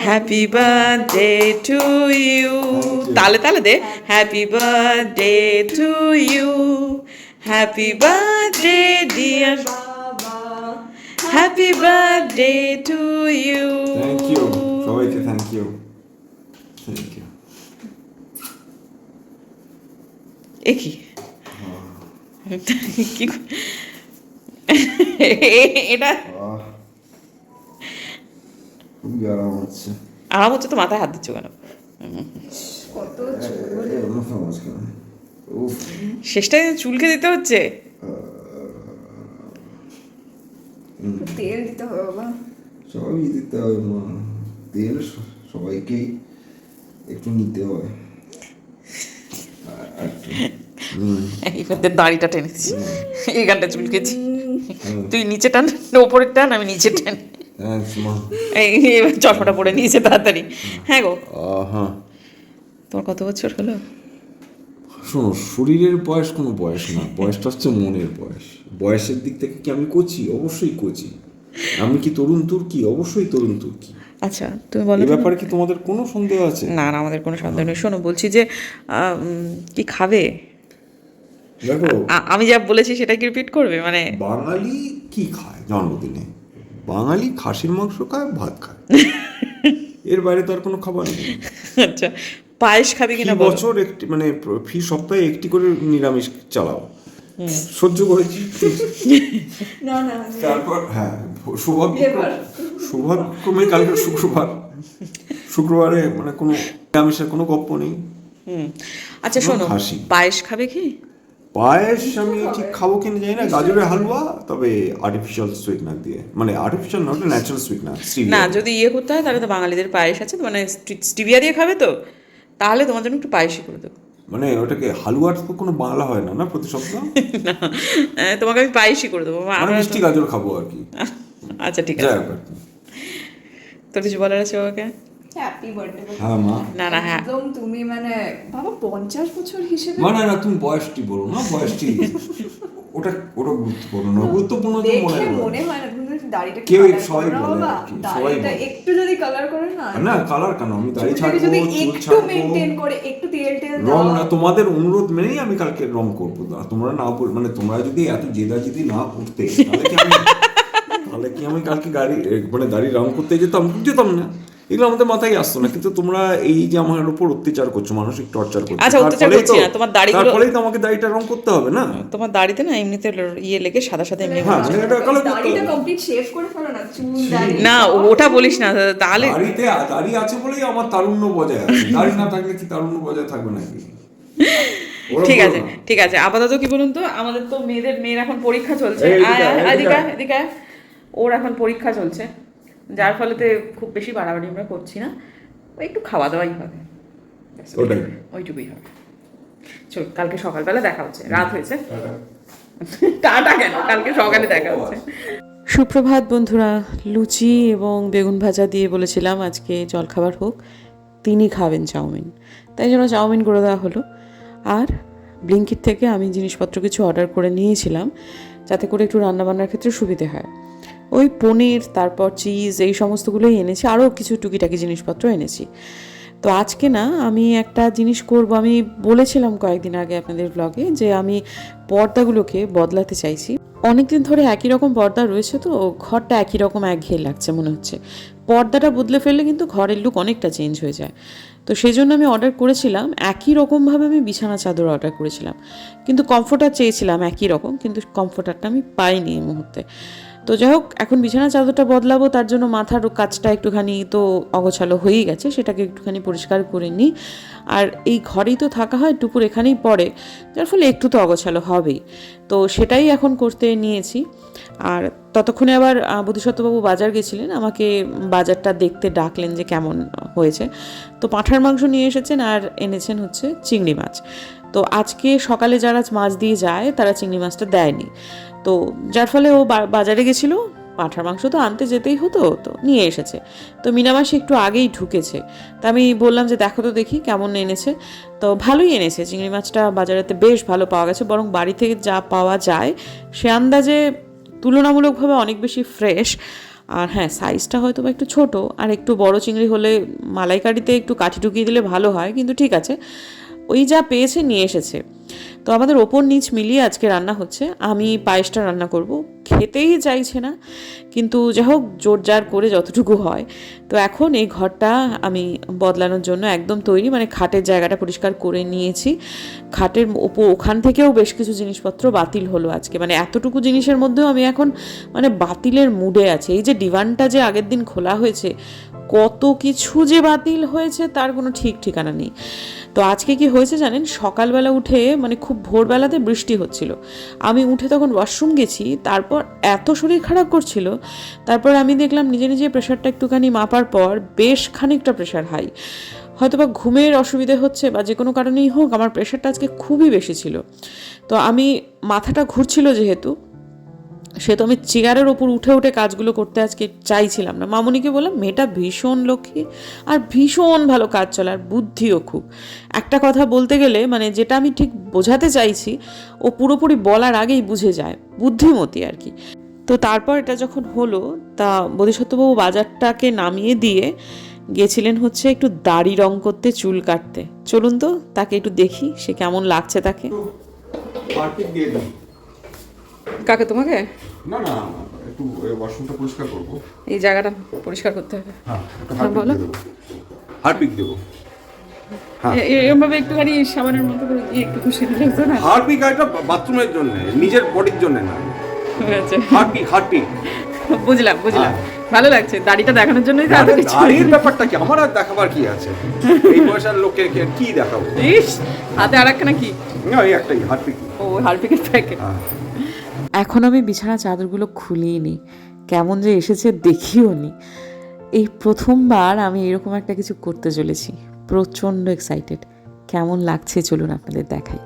Happy birthday to you. তালে তালে দে। Happy birthday to you, happy birthday dear বাবা, happy birthday to you. Thank you সবাইকে, thank you, thank you. এ কি কি এটা খুবই আরাম হচ্ছে। আরাম হচ্ছে তো, মাথায় হাত দিচ্ছ কেন? কত চুল। উফ, শেষটায় চুলকে দিতে হচ্ছে। তেল দিতে হবে বাবা। সবই দিতে হবে মা, তেল সবাইকেই একটু নিতে হয়। এইখানটা দাড়িটা টেনে দিচ্ছি, এইখানটা চুলকেছি। তুই নিচে টান, ওপরের টান, আমি নিচে টান। থ্যাঙ্কস মা। এই এবার চশমাটা পরে নিয়েছে তাড়াতাড়ি। হ্যাঁ গো, হ্যাঁ তোমার কত বছর হলো? শোনো, শরীরের বয়স কোনো বয়স না, বয়সটা হচ্ছে মনের বয়স। বয়সের দিক থেকে কি আমি কচি? অবশ্যই কচি। আমি কি তরুণ তুর্কি? অবশ্যই তরুণ তুর্কি। আচ্ছা তুমি বলো এই তো। ব্যাপারে কি তোমাদের কোনো সন্দেহ আছে? না না, আমাদের কোনো সন্দেহ নেই। শোনো, বলছি যে কি খাবে? দেখো, আমি যা বলেছি সেটা কি রিপিট করবে? মানে বাঙালি কি খায় জন্মদিনে? বাঙালি খাসির মাংস খায়, ভাত খায়, এর বাইরে তো আর কোনো খাবার নেই। আচ্ছা, পায়েস খাবে কিনা বলো? বছর একটি মানে ফি সপ্তাহে একটি করে নিরামিষ চালাও, সহ্য করেছি। না না, তারপর হ্যাঁ, সৌভাগ্যক্রমে কালকে শুক্রবারে মানে কোনো নিরামিষের কোনো গপ্প নেই। আচ্ছা শোনো, খাসি। পায়েস খাবে কি? পায়েস আমি ঠিক খাবো কিনা জানি না। গাজরের হালুয়া, তবে আর্টিফিশিয়াল সুইটনার দিয়ে, মানে আর্টিফিশিয়াল নট, ন্যাচারাল সুইটনার। না, যদি ইয়ে করতে হয় তাহলে তো বাঙালিদের পায়েস আছে, মানে স্টিভিয়া দিয়ে খাবে তো, তাহলে তোমার জন্য একটু পায়েসই করে দেবো। মানে ওটাকে হালুয়ার তো কোনো বাংলা হয় না, না প্রতি সপ্তাহ। না, তোমাকে আমি পায়েসই করে দেবো। মানে আমরা মিষ্টি গাজর খাবো আর কি। আচ্ছা ঠিক যাই আছে, হোক আর কি। তোর কিছু বলার আছে ওকে? Happy birthday. হ্যাঁ মা। না না, হ্যাঁ একদম তুমি মানে বাবা 50 বছর হিসেবে না না, তুমি বয়সটি বলো না, বয়সটি ওটা ওটা গুরুত্বপূর্ণ না, গুরুত্বপূর্ণ তো দেখে মনে মনে হয় না। তুমি দাড়িটা কেউ colour সবাই করো না বলে বাবা, আর কি, সবাই দাড়িটা বলে। একটু যদি কালার করে না, না কালার কেন, আমি দাড়ি চুলটাকে ছাড়বো, যদি চুল একটু ছাড়বো, মেইনটেইন করে একটু তেল রং দাও। না, তোমাদের অনুরোধ মেনেই আমি কালকে রং করবো। তোমরা না মানে তোমরা যদি এত জেদাজেদি না করতে, তাহলে কি আমি কালকে মানে দাড়ি রং করতে যেতাম না। এগুলো আমাদের মাথায় আসতো না, কিন্তু তোমরা এই যে আমার উপর অত্যাচার করছো, মানসিক টর্চার করছো। আচ্ছা, অত্যাচার করছি না, তোমার দাড়িগুলো, তারপরেই তো আমাকে দাড়িটা রং করতে হবে না? তোমার দাড়িতে না এমনিতে ইয়ে লেগে সাদা সাদা এমনি হ্যাঁ, মানে এটা কালো করতে দাড়িটা হবে। কমপ্লিট শেভ করে ফেলো না, চুল দাড়ি না, ওটা বলিস না তাহলে। দাড়ি আছে বলেই আমার তারুণ্য বজায় আছে, দাড়ি না থাকলে কি তারুণ্য বজায় থাকবে নাকি? ঠিক আছে ঠিক আছে, আপাতত কি বলুন তো, আমাদের তো মেয়ের এখন পরীক্ষা চলছে। এদিকে ওর এখন পরীক্ষা চলছে, যার ফলেতে খুব বেশি বাড়াবাড়ি আমরা করছি না, ওই একটু খাওয়া দাওয়াই হবে, ওইটুকুই হবে। চল, কালকে সকালবেলা দেখা হচ্ছে, রাত হয়েছে। টাটা কেন, কালকে সকালে দেখা হচ্ছে। সুপ্রভাত বন্ধুরা, লুচি এবং বেগুন ভাজা দিয়ে বলেছিলাম আজকে জলখাবার হোক, তিনি খাবেন চাউমিন, তাই জন্য চাউমিন করে দেওয়া হলো। আর ব্লিঙ্কিট থেকে আমি জিনিসপত্র কিছু অর্ডার করে নিয়েছিলাম, যাতে করে একটু রান্নাবান্নার ক্ষেত্রে সুবিধে হয়। ওই পনির, তারপর চিজ, এই সমস্তগুলোই এনেছি, আরও কিছু টুকিটাকি জিনিসপত্র এনেছি। তো আজকে না আমি একটা জিনিস করব, আমি বলেছিলাম কয়েকদিন আগে আপনাদের ব্লগে যে আমি পর্দাগুলোকে বদলাতে চাইছি। অনেকদিন ধরে একই রকম পর্দা রয়েছে, তো ঘরটা একই রকম একঘেয়ে লাগছে মনে হচ্ছে। পর্দাটা বদলে ফেললে কিন্তু ঘরের লুক অনেকটা চেঞ্জ হয়ে যায়। তো সেই জন্য আমি অর্ডার করেছিলাম একই রকমভাবে, আমি বিছানা চাদর অর্ডার করেছিলাম, কিন্তু কমফোর্টার চেয়েছিলাম একই রকম, কিন্তু কমফোর্টারটা আমি পাইনি এই মুহূর্তে। তো যাই হোক, এখন বিছানা চাদরটা বদলাবো, তার জন্য মাথার কাজটা একটুখানি তো অগোছালো হয়েই গেছে, সেটাকে একটুখানি পরিষ্কার করে নিই। আর এই ঘরেই তো থাকা হয়, টুকুর এখানেই পড়ে, যার ফলে একটু তো অগোছালো হবেই। তো সেটাই এখন করতে নিয়েছি। আর ততক্ষণে আবার বোধিসত্ত্ববাবু বাজার গেছিলেন, আমাকে বাজারটা দেখতে ডাকলেন যে কেমন হয়েছে। তো পাঁঠার মাংস নিয়ে এসেছেন, আর এনেছেন হচ্ছে চিংড়ি মাছ। তো আজকে সকালে যারা মাছ দিয়ে যায় তারা চিংড়ি মাছটা দেয়নি, তো যার ফলে ও বাজারে গেছিলো, পাঁঠার মাংস তো আনতে যেতেই হতো, তো নিয়ে এসেছে। তো মিনামাসি একটু আগেই ঢুকেছে, তা আমি বললাম যে দেখো তো দেখি কেমন এনেছে। তো ভালোই এনেছে, চিংড়ি মাছটা বাজারেতে বেশ ভালো পাওয়া গেছে, বরং বাড়ি থেকে যা পাওয়া যায় সে আন্দাজে তুলনামূলকভাবে অনেক বেশি ফ্রেশ। আর হ্যাঁ, সাইজটা হয়তো বা একটু ছোট, আর একটু বড় চিংড়ি হলে মালাইকারিতে একটু কাঠি টুকিয়ে দিলে ভালো হয়, কিন্তু ঠিক আছে, ওই যা পেয়েছে নিয়ে এসেছে। তো আমাদের ওপর নিচ মিলিয়ে আজকে রান্না হচ্ছে। আমি পায়েসটা রান্না করব, খেতেই চাইছে না, কিন্তু যা হোক জোর জার করে যতটুকু হয়। তো এখন এই ঘরটা আমি বদলানোর জন্য একদম তৈরি, মানে খাটের জায়গাটা পরিষ্কার করে নিয়েছি। খাটের ওখান থেকেও বেশ কিছু জিনিসপত্র বাতিল হলো আজকে, মানে এতটুকু জিনিসের মধ্যেও আমি এখন মানে বাতিলের মুডে আছি। এই যে ডিভানটা যে আগের দিন খোলা হয়েছে, কত কিছু যে বাতিল হয়েছে তার কোনো ঠিক ঠিকানা নেই। তো আজকে কি হয়েছে জানেন, সকালবেলা উঠে মানে খুব ভোরবেলাতে বৃষ্টি হচ্ছিল, আমি উঠে তখন ওয়াশরুম গেছি, তারপর এত শরীর খারাপ করছিল, তারপর আমি দেখলাম নিজে নিজে প্রেশারটা একটুখানি মাপার পর বেশ খানিকটা প্রেশার হাই। হয়তো বা ঘুমের অসুবিধে হচ্ছে বা যে কোনো কারণেই হোক, আমার প্রেশারটা আজকে খুবই বেশি ছিল। তো আমি মাথাটা ঘুরছিল যেহেতু, সেহেতু আমি চেয়ারের ওপর উঠে উঠে কাজগুলো করতে আজকে চাইছিলাম না। মামুনিকে বললাম, মেয়েটা ভীষণ লক্ষ্মী আর ভীষণ ভালো কাজ চলে, আর বুদ্ধিও খুব। একটা কথা বলতে গেলে মানে যেটা আমি ঠিক বোঝাতে চাইছি, ও পুরোপুরি বলার আগেই বুঝে যায়, বুদ্ধিমতী আর কি। তো তারপর এটা যখন হলো, তা বোধিসত্ত্ববাবু বাজারটাকে নামিয়ে দিয়ে গেছিলেন হচ্ছে একটু দাড়ি রং করতে, চুল কাটতে। চলুন তো তাকে একটু দেখি, সে কেমন লাগছে তাকে। মার্কেট দিয়ে দিই। কাকে, তোমাকে? না না, একটু ওয়াশরুমটা পরিষ্কার করবো। এই জায়গাটা পরিষ্কার করতে হবে। হ্যাঁ, বলো। হারপিক দেবো। এরকমভাবে একটুখানি সাবানের মতো করে দিয়ে একটু খুশি দিলে হতো না? হারপিক একটা বাথরুমের জন্য, নিজের বডির জন্য না। আচ্ছা, হারপিক বুঝলাম। ভালো লাগছে, দাড়িটা দেখানোর জন্যই তো এত কিছু। দাড়ির ব্যাপারটা কি, আমার আর দেখাবার কি আছে? এই বয়সের লোককে কি দেখাবো? ইস, হাতে আর একখানা কি? না, এই একটাই হারপিক। ও, হারপিকের প্যাকেট। এখন আমি বিছানা চাদরগুলো খুলিয়ে নিই, কেমন যে এসেছে দেখিও নি। এই প্রথমবার আমি এরকম একটা কিছু করতে চলেছি, প্রচণ্ড এক্সাইটেড। কেমন লাগছে চলুন আপনাদের দেখাই।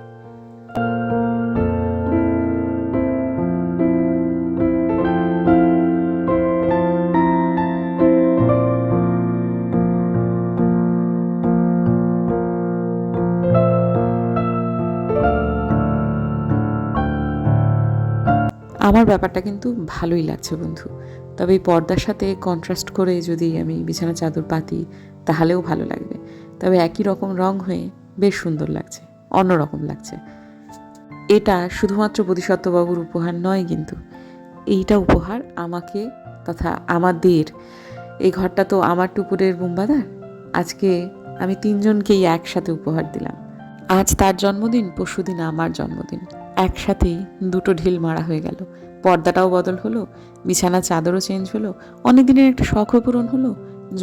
আমার ব্যাপারটা কিন্তু ভালোই লাগছে বন্ধু, তবে এই পর্দার সাথে কন্ট্রাস্ট করে যদি আমি বিছানা চাদর পাতি তাহলেও ভালো লাগবে। তবে একই রকম রং হয়ে বেশ সুন্দর লাগছে, অন্যরকম লাগছে। এটা শুধুমাত্র বোধিসত্ত্ববাবুর উপহার নয়, কিন্তু এইটা উপহার আমাকে তথা আমাদের। এই ঘরটা তো আমার টুকুরের বুম্বাদার, আজকে আমি তিনজনকেই একসাথে উপহার দিলাম। আজ তার জন্মদিন, পরশুদিন আমার জন্মদিন, একসাথেই দুটো ঢিল মারা হয়ে গেল। পর্দাটাও বদল হলো, বিছানা চাদরও চেঞ্জ হলো, অনেক দিনের একটা শখও পূরণ হলো,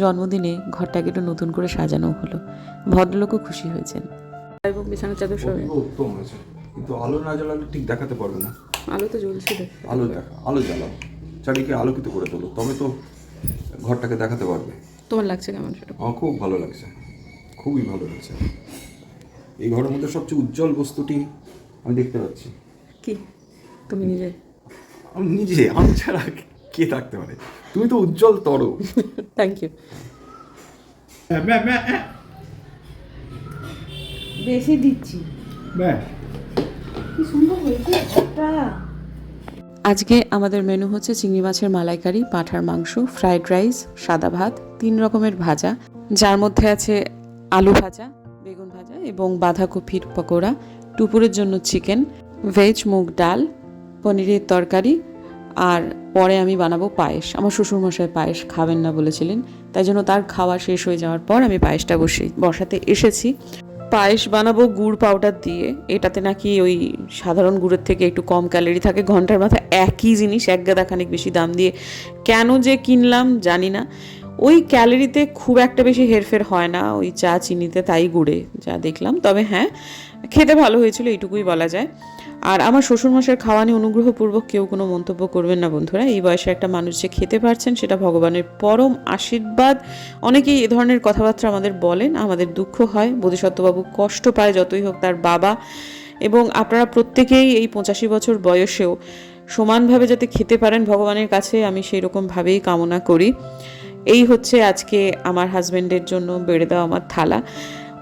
জন্মদিনে ঘরটাকে একটু নতুন করে সাজানো হলো। ভদ্রলোকও খুশি হয়েছেন। এবং বিছানা চাদর সব উত্তম হয়েছে, কিন্তু আলো না জ্বালালে ঠিক দেখাতে পারবে না। আলো তো জ্বলছিল, আলো জ্বালাও, চারিদিকে আলোকিত করে তোলো, তবে তো ঘরটাকে দেখাতে পারবে। তোমার লাগছে কেমন সেটা? আমার খুব ভালো লাগছে, খুবই ভালো লাগছে। এই ঘরের মধ্যে সবচেয়ে উজ্জ্বল বস্তুটি আমি দেখতে পাচ্ছি। কি? তুমি নিজে? আমি ছাড়া কে থাকতে পারে? তুমি তো উজ্জ্বল তর। Thank you. বেশি দিচ্ছি। কি সুন্দর হয়েছে একটা। আজকে আমাদের মেনু হচ্ছে চিংড়ি মাছের মালাইকারি, পাঁঠার মাংস, ফ্রাইড রাইস, সাদা ভাত, 3 রকমের ভাজা, যার মধ্যে আছে আলু ভাজা, বেগুন ভাজা এবং বাঁধাকপির পকোড়া, দুপুরের জন্য চিকেন, ভেজ মুগ ডাল, পনিরের তরকারি, আর পরে আমি বানাবো পায়েস। আমার শ্বশুরমশাই পায়েস খাবেন না বলেছিলেন, তাই জন্য তার খাওয়া শেষ হয়ে যাওয়ার পর আমি পায়েসটা বসাতে এসেছি। পায়েস বানাবো গুড় পাউডার দিয়ে, এটাতে নাকি ওই সাধারণ গুড়ের থেকে একটু কম ক্যালোরি থাকে। ঘন্টার মাথায় একই জিনিস এক গাদা খানিক বেশি দাম দিয়ে কেন যে কিনলাম জানি না। ওই ক্যালোরিতে খুব একটা বেশি হেরফের হয় না, ওই চা চিনিতে তাই গুড়ে যা দেখলাম। তবে হ্যাঁ, খেতে ভালো হয়েছিল এইটুকুই বলা যায়। আর আমার শ্বশুরমশাইয়ের খাওয়া নিয়ে অনুগ্রহপূর্বক কেউ কোনো মন্তব্য করবেন না বন্ধুরা। এই বয়সে একটা মানুষ যে খেতে পারছেন সেটা ভগবানের পরম আশীর্বাদ। অনেকেই এ ধরনের কথাবার্তা আমাদের বলেন, আমাদের দুঃখ হয়। বোধিসত্ত্ববাবু কষ্ট পায় যতই হোক, তার বাবা, এবং আপনারা প্রত্যেকেই এই 85 বছর বয়সেও সমানভাবে যাতে খেতে পারেন ভগবানের কাছে আমি সেই রকমভাবেই কামনা করি। এই হচ্ছে আজকে আমার হাজব্যান্ডের জন্য বেড়ে দেওয়া আমার থালা।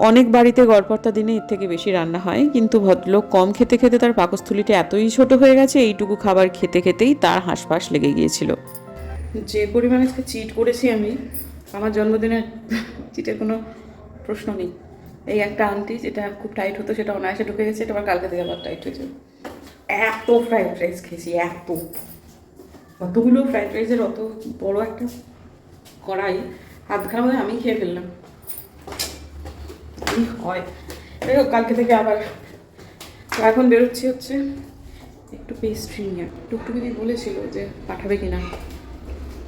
অনেক বাড়িতে গড়পড়তা দিনে এর থেকে বেশি রান্না হয়, কিন্তু ভদ্রলোক কম খেতে খেতে তার পাকস্থলীটা এতই ছোট হয়ে গেছে, এইটুকু খাবার খেতে খেতেই তার হাঁসফাঁস লেগে গিয়েছিল। যে পরিমাণে আজকে চিট করেছি আমি, আমার জন্মদিনে চিটের কোনো প্রশ্ন নেই। এই একটা আংটি যেটা খুব টাইট হতো সেটা অনায়াসে ঢুকে গেছে, এটা আবার কালকে থেকে আবার টাইট হয়েছে। এত ফ্রাইড রাইস খেয়েছি, অতগুলো ফ্রাইড রাইসের অত বড় একটা কড়াই আধখানা মধ্যে আমি খেয়ে ফেললাম। কি হয় কালকে থেকে আবার। এখন বেরোচ্ছি হচ্ছে একটু পেস্ট্রি নিয়ে। টুকটুকি দিয়ে বলেছিল যে পাঠাবে কিনা,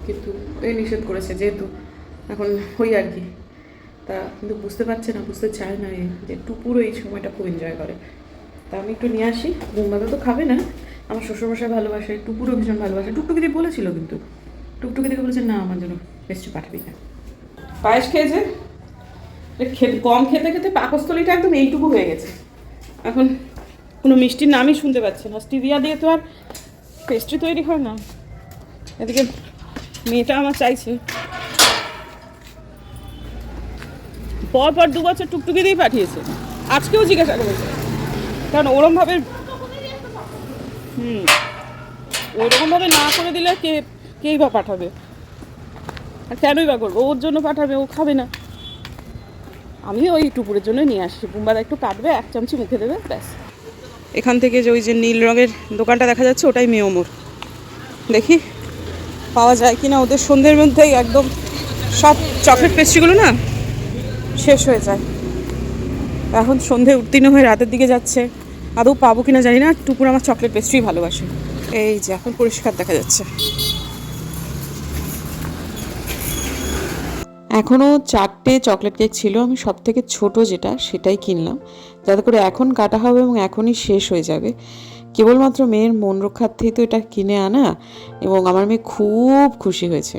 কিন্তু এই নিষেধ করেছে যেহেতু এখন ওই আর কি। তা কিন্তু বুঝতে পারছে না, বুঝতে চায় না যে টুপুরও এই সময়টা খুব এনজয় করে। তা আমি একটু নিয়ে আসি। বোম্বাদা তো খাবে না, আমার শ্বশুরমশাই ভালোবাসে, টুপুরও ভীষণ ভালোবাসে। টুকটুকি দিয়ে বলেছিল, কিন্তু টুকটুকি দিকে বলেছে না আমার জন্য পেস্ট্রি পাঠাবি না। পায়েস খেয়েছে, কম খেতে খেতে পাকস্থলীটা একদম এইটুকু হয়ে গেছে। এখন কোনো মিষ্টির নামই শুনতে পাচ্ছে না। স্টিভিয়া দিয়ে তো আর পেস্ট্রি তৈরি হয় না। এদিকে মেয়েটা আমার চাইছে, পর 2 বছর টুকটুকি দিয়েই পাঠিয়েছে। আজকেও জিজ্ঞাসা করেছে, কারণ ওরমভাবে ওরকমভাবে না করে দিলে কেই বা পাঠাবে, আর কেনই বা করবো? ওর জন্য পাঠাবে, ও খাবে না। আমি ওই টুপুরের জন্য নিয়ে আসি। বুম্বাদা একটু কাটবে, 1 চামচি মুখে দেবে, ব্যাস। এখান থেকে যে ওই যে নীল রঙের দোকানটা দেখা যাচ্ছে ওটাই মেয়মোর। দেখি পাওয়া যায় কি না। ওদের সন্ধ্যের মধ্যেই একদম সব চকলেট পেস্ট্রিগুলো না শেষ হয়ে যায়। এখন সন্ধে উত্তীর্ণ হয়ে রাতের দিকে যাচ্ছে, আদৌ পাবো কিনা জানি না। টুপুর আমার চকলেট পেস্ট্রি ভালোবাসে। এই যে এখন পরিষ্কার দেখা যাচ্ছে। এখনও 4টে চকলেট কেক ছিল, আমি সব থেকে ছোটো যেটা সেটাই কিনলাম, যাতে করে এখন কাটা হবে এবং এখনই শেষ হয়ে যাবে। কেবলমাত্র মেয়ের মন রক্ষার্থেই তো এটা কিনে আনা, এবং আমার মেয়ে খুব খুশি হয়েছে।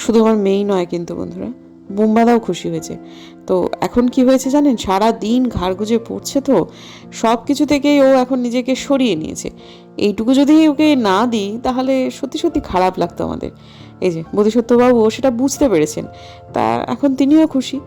শুধু আমার মেয়েই নয় কিন্তু বন্ধুরা, বুম্বাদাও খুশি হয়েছে। তো এখন কি হয়েছে জানেন, সারা দিন ঘাড় গুজে পড়ছে, তো সব কিছু থেকেই ও এখন নিজেকে সরিয়ে নিয়েছে। এইটুকু যদি ওকে না দিই তাহলে সত্যি সত্যি খারাপ লাগতো আমাদের। এই যে বোধিসত্ত্ববাবু সেটা বুঝতে পেরেছেন, তা এখন তিনিও খুশি।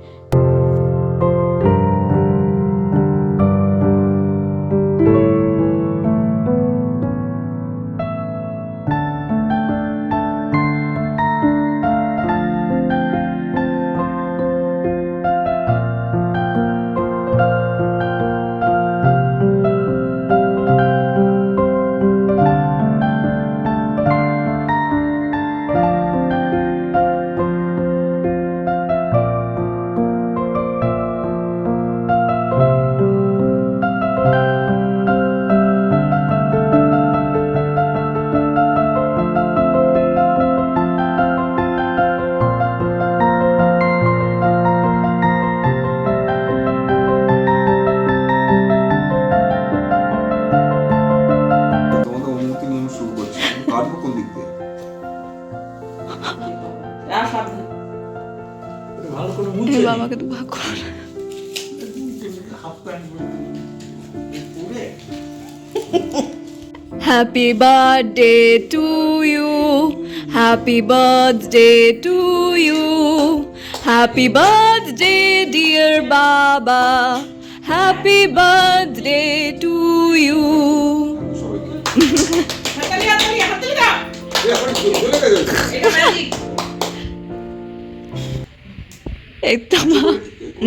আমাকে তো ভাগ কর। Happy birthday to you, happy birthday to you, happy birthday dear Baba, happy birthday to you.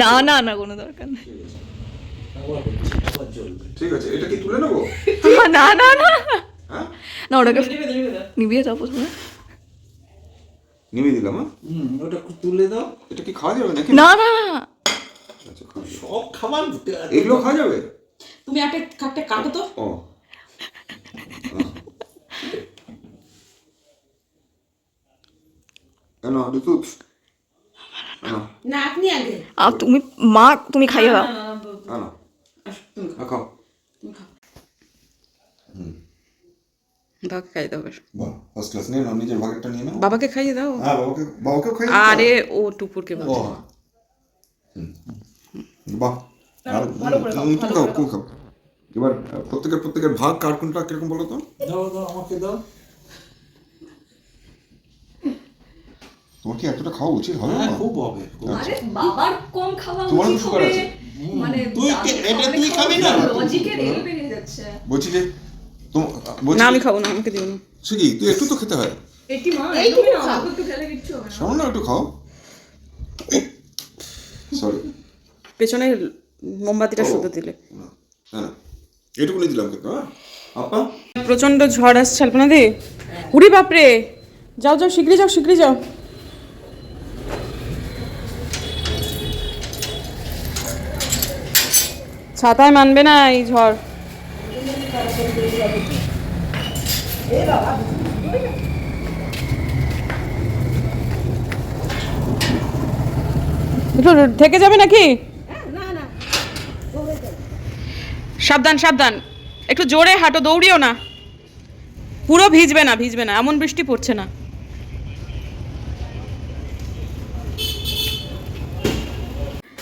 না না না কোনো দরকার নেই। ঠিক আছে, এটা কি তুলে নেবো? না না না না, ওটাকে নিভিয়ে দাও প্রথমে। নিভিয়ে দিলাম। ওটা তুলে দাও। এটা কি খাওয়া যাবে নাকি? না না আচ্ছা, সব খাবার এগুলো খাওয়া যাবে? তুমি একটা কাটো তো। ও না, ঋতু না, আপনি আগে। তুমি মা, তুমি খাইয়ে দাও। না খাও। বাবাকে খাইয়ে দাও। বাহ, ফার্স্ট ক্লাস। নিয়ে নাও, নিজের ভাগেরটা নিয়ে নাও। বাবাকে খাইয়ে দাও। হ্যাঁ, বাবাকেও খাইয়ে দাও। আরে ও টুপুরকে বলছে। বাহ, আর তুমি খাও, তুমি খাও। এবার প্রত্যেকের ভাগ কার কোনটা কিরকম বলো তো? দাও আমাকে দাও। তোমার কি এতটা খাওয়া উচিত হবে না? খুব হবে। আরে বাবার কম খাওয়া তোমার উচিত সুগার হবে। আছে। মানে তুই খাবি না? লজিকে রেল বেরিয়ে যাচ্ছে। বলছি যে না, আমি খাবো না, আমাকে দিও না। সে কি, তুই একটু তো খেতে হয়। সামান্য একটু খাও সরি পেছনে মোমবাতিটা শুধু দিলে। হ্যাঁ এটুকুনি দিলাম কিন্তু হ্যাঁ আপা প্রচন্ড ঝড় আসছে আলপনা দি। উড়ি বাপরে, যাও যাও শিগগিরি যাও। ছাতায় মানবে না এই ঝড়। একটু থেকে যাবে নাকি? সাবধান সাবধান, একটু জোরে হাঁটো, দৌড়িও না। পুরো ভিজবে না, এমন বৃষ্টি পড়ছে না।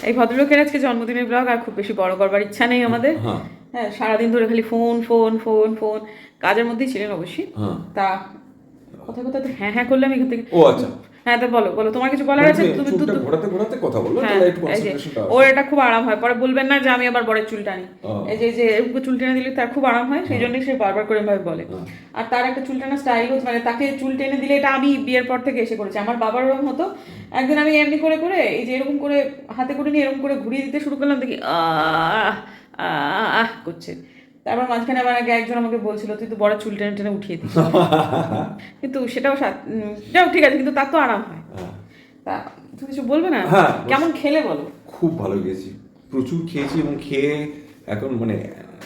এই ভদ্রলোকের আজকে জন্মদিনের ব্লগ, আর খুব বেশি বড় করবার ইচ্ছা নেই আমাদের। হ্যাঁ সারাদিন ধরে খালি ফোন ফোন ফোন ফোন, কাজের মধ্যেই ছিলেন অবশ্যই। তা কথা কথা তো হ্যাঁ হ্যাঁ করলাম এখান থেকে। ও আচ্ছা হ্যাঁ তো বলো বলো, তোমার কিছু বলার আছে? তুমি ঘোরাতে ঘোরাতে কথা বলো হ্যাঁ, তাহলে একটু এই যে, কনসেন্ট্রেশনটা ওর এটা খুব আরাম হয়, পরে বলবেন না যে আমি আবার বরের চুল টানি। এই যে এরকম চুল টেনে দিলে তার খুব আরাম হয়, সেই জন্যই সে বারবার করে এভাবে বলে। আর তার একটা চুল টানা স্টাইল হচ্ছে, মানে তাকে চুল টেনে দিলে, এটা আমি বিয়ের পর থেকে এসে করেছি। আমার বাবার ওরকম হতো, একদিন আমি এমনি করে করে এই যে এরকম করে হাতে করে নিয়ে এরকম করে ঘুরিয়ে দিতে শুরু করলাম, দেখি আহ করছে। তারপর মাঝখানে আবার আগে একজন আমাকে বলছিল তুই তো বড় চুল টেনে টেনে উঠিয়ে দিস, কিন্তু সেটাও যাও ঠিক আছে, কিন্তু তার তো আরাম হয়। তা তুমি কিছু বলবে না? হ্যাঁ, কেমন খেলে বলো? খুব ভালো খেয়েছি, প্রচুর খেয়েছি, এবং খেয়ে এখন মানে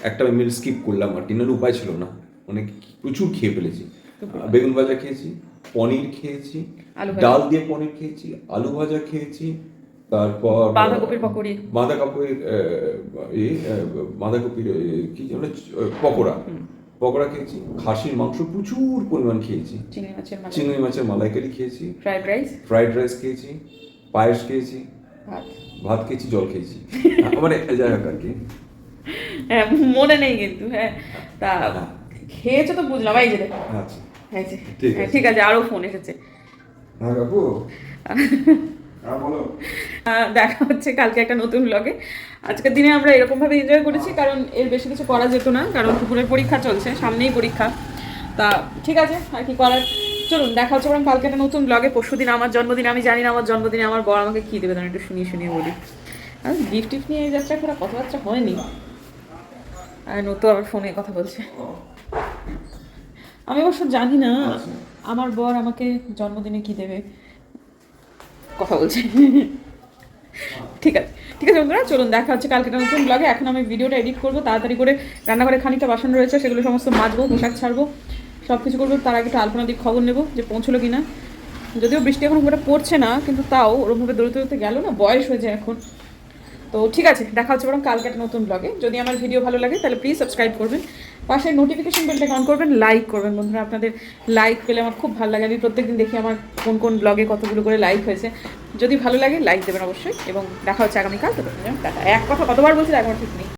একটা মিল স্কিপ করলাম, আর ডিনার উপায় ছিল না, মানে প্রচুর খেয়ে ফেলেছি। বেগুন ভাজা খেয়েছি, পনির খেয়েছি, ডাল দিয়ে পনির খেয়েছি, আলু ভাজা খেয়েছি, তারপর বাঁধাকপির পকোড়ি, বাঁধাকপির কি যেন পকোড়া খেয়েছি, খাসির মাংস প্রচুর পরিমাণ খেয়েছি, চিংড়ি মাছের মালাইকারি খেয়েছি, ফ্রাইড রাইস খেয়েছি, পায়েস খেয়েছি, ভাত খেয়েছি, জল খেয়েছি, মানে যাই হোক আর কি। হ্যাঁ মনে নেই কিন্তু। হ্যাঁ তা খেয়েছো তো বুঝলাম। এই যে আচ্ছা ঠিক আছে, আরো ফোন এসেছে। হ্যাঁ কাকু বলো। দেখা হচ্ছে কালকে একটা নতুন ব্লগে। আজকের দিনে আমরা এরকম ভাবে এনজয় করেছি, কারণ এর বেশি কিছু করা যেত না, কারণ দুপুরের পরীক্ষা চলছে, সামনেই পরীক্ষা। তা ঠিক আছে, আর কি করার। চলুন দেখা হচ্ছে বরং কালকে একটা নতুন ব্লগে। পরশুদিন আমার জন্মদিন, আমি জানি না আমার জন্মদিনে আমার বর আমাকে কী দেবে, একটু শুনিয়ে বলি। আর গিফট টিফট নিয়ে এই যাত্রা করা কথাবার্তা হয়নি, আর নতুন আবার ফোনে কথা বলছে। আমি অবশ্য জানি না আমার বর আমাকে জন্মদিনে কি দেবে, কথা বলছে। ঠিক আছে বন্ধুরা, চলুন দেখা হচ্ছে কালকে একটা নতুন ব্লগে। এখন আমি ভিডিওটা এডিট করবো তাড়াতাড়ি করে, রান্নাঘরে খানিকটা বাসন রয়েছে সেগুলো সমস্ত মাজবো, পোশাক ছাড়বো, সব কিছু করবো। তার আগে একটু আলপনা দিয়ে খবর নেবো যে পৌঁছলো কিনা। যদিও বৃষ্টি এখন খুব একটা পড়ছে না, কিন্তু তাও ওরকমভাবে দৌড়তে গেল না, বয়স হয়ে যায় এখন। তো ঠিক আছে, দেখা হচ্ছে বরং কালকে একটা নতুন ব্লগে। যদি আমার ভিডিও ভালো লাগে তাহলে প্লিজ সাবস্ক্রাইব করবেন, পাশে নোটিফিকেশন বেলটাকে অন করবেন, লাইক করবেন। বন্ধুরা আপনাদের লাইক পেলে আমার খুব ভালো লাগে, আমি প্রত্যেকদিন দেখি আমার কোন ব্লগে কতগুলো করে লাইক হয়েছে। যদি ভালো লাগে লাইক দেবেন অবশ্যই, এবং দেখা হচ্ছে আগামীকাল। তো এক কথা কতবার বলছি একবার ঠিক নেই।